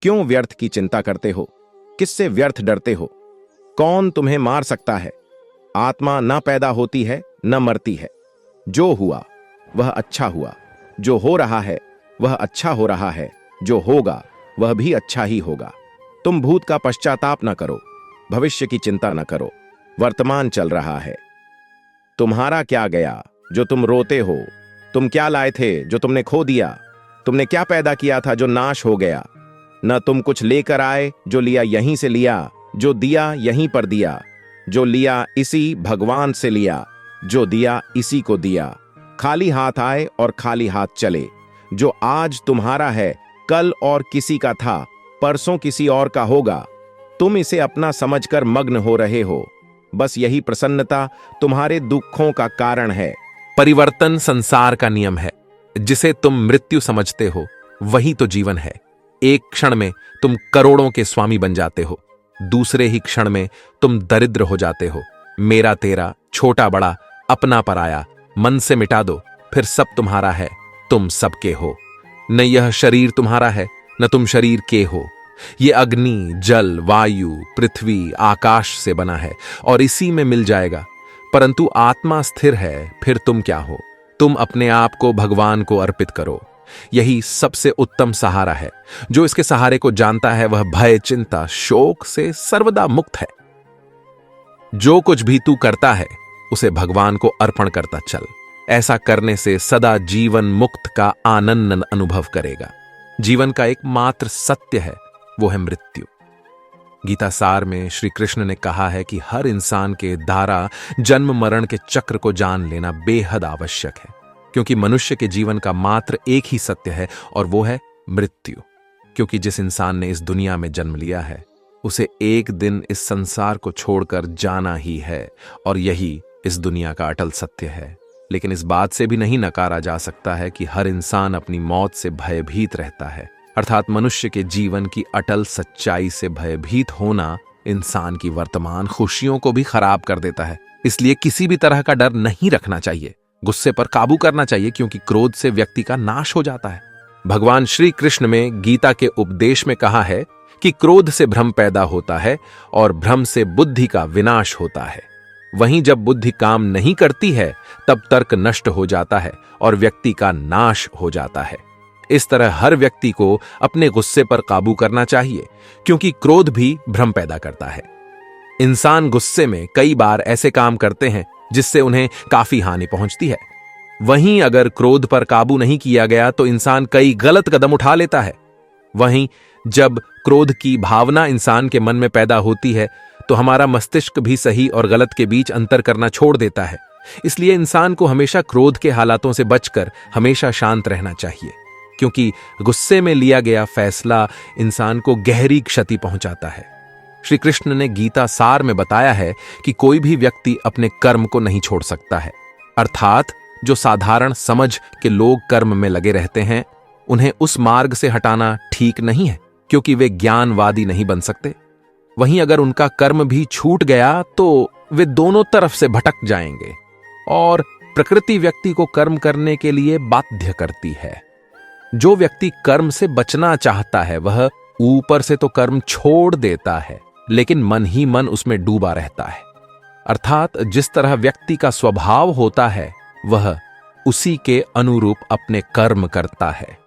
क्यों व्यर्थ की चिंता करते हो? किससे व्यर्थ डरते हो? कौन तुम्हें मार सकता है? आत्मा न पैदा होती है न मरती है। जो हुआ वह अच्छा हुआ, जो हो रहा है वह अच्छा हो रहा है, जो होगा वह भी अच्छा ही होगा। तुम भूत का पश्चाताप न करो, भविष्य की चिंता न करो। वर्तमान चल रहा है। तुम्हारा क्या गया जो तुम रोते हो? तुम क्या लाए थे जो तुमने खो दिया? तुमने क्या पैदा किया था जो नाश हो गया? न तुम कुछ लेकर आए, जो लिया यहीं से लिया, जो दिया यहीं पर दिया, जो लिया इसी भगवान से लिया, जो दिया इसी को दिया। खाली हाथ आए और खाली हाथ चले। जो आज तुम्हारा है कल और किसी का था, परसों किसी और का होगा। तुम इसे अपना समझकर मग्न हो रहे हो। बस यही प्रसन्नता तुम्हारे दुखों का कारण है। परिवर्तन संसार का नियम है। जिसे तुम मृत्यु समझते हो वही तो जीवन है। एक क्षण में तुम करोड़ों के स्वामी बन जाते हो, दूसरे ही क्षण में तुम दरिद्र हो जाते हो। मेरा तेरा, छोटा बड़ा, अपना पराया मन से मिटा दो, फिर सब तुम्हारा है, तुम सबके हो। न यह शरीर तुम्हारा है, न तुम शरीर के हो। ये अग्नि, जल, वायु, पृथ्वी, आकाश से बना है और इसी में मिल जाएगा। परंतु आत्मा स्थिर है, फिर तुम क्या हो? तुम अपने आप को भगवान को अर्पित करो। यही सबसे उत्तम सहारा है। जो इसके सहारे को जानता है वह भय, चिंता, शोक से सर्वदा मुक्त है। जो कुछ भी तू करता है उसे भगवान को अर्पण करता चल। ऐसा करने से सदा जीवन मुक्त का आनंद अनुभव करेगा। जीवन का एकमात्र सत्य है, वो है मृत्यु। गीता सार में श्री कृष्ण ने कहा है कि हर इंसान के द्वारा जन्म मरण के चक्र को जान लेना बेहद आवश्यक है, क्योंकि मनुष्य के जीवन का मात्र एक ही सत्य है और वो है मृत्यु। क्योंकि जिस इंसान ने इस दुनिया में जन्म लिया है उसे एक दिन इस संसार को छोड़कर जाना ही है और यही इस दुनिया का अटल सत्य है। लेकिन इस बात से भी नहीं नकारा जा सकता है कि हर इंसान अपनी मौत से भयभीत रहता है। अर्थात मनुष्य के जीवन की अटल सच्चाई से भयभीत होना इंसान की वर्तमान खुशियों को भी खराब कर देता है। इसलिए किसी भी तरह का डर नहीं रखना चाहिए। गुस्से पर काबू करना चाहिए, क्योंकि क्रोध से व्यक्ति का नाश हो जाता है। भगवान श्री कृष्ण में गीता के उपदेश में कहा है कि क्रोध से भ्रम पैदा होता है और भ्रम से बुद्धि का विनाश होता है। वहीं जब बुद्धि काम नहीं करती है तब तर्क नष्ट हो जाता है और व्यक्ति का नाश हो जाता है। इस तरह हर व्यक्ति को अपने गुस्से पर काबू करना चाहिए, क्योंकि क्रोध भी भ्रम पैदा करता है। इंसान गुस्से में कई बार ऐसे काम करते हैं जिससे उन्हें काफी हानि पहुंचती है। वहीं अगर क्रोध पर काबू नहीं किया गया तो इंसान कई गलत कदम उठा लेता है। वहीं जब क्रोध की भावना इंसान के मन में पैदा होती है तो हमारा मस्तिष्क भी सही और गलत के बीच अंतर करना छोड़ देता है। इसलिए इंसान को हमेशा क्रोध के हालातों से बचकर हमेशा शांत रहना चाहिए, क्योंकि गुस्से में लिया गया फैसला इंसान को गहरी क्षति पहुंचाता है। श्री कृष्ण ने गीता सार में बताया है कि कोई भी व्यक्ति अपने कर्म को नहीं छोड़ सकता है। अर्थात जो साधारण समझ के लोग कर्म में लगे रहते हैं उन्हें उस मार्ग से हटाना ठीक नहीं है, क्योंकि वे ज्ञानवादी नहीं बन सकते। वहीं अगर उनका कर्म भी छूट गया तो वे दोनों तरफ से भटक जाएंगे और प्रकृति व्यक्ति को कर्म करने के लिए बाध्य करती है। जो व्यक्ति कर्म से बचना चाहता है वह ऊपर से तो कर्म छोड़ देता है, लेकिन मन ही मन उसमें डूबा रहता है। अर्थात जिस तरह व्यक्ति का स्वभाव होता है वह उसी के अनुरूप अपने कर्म करता है।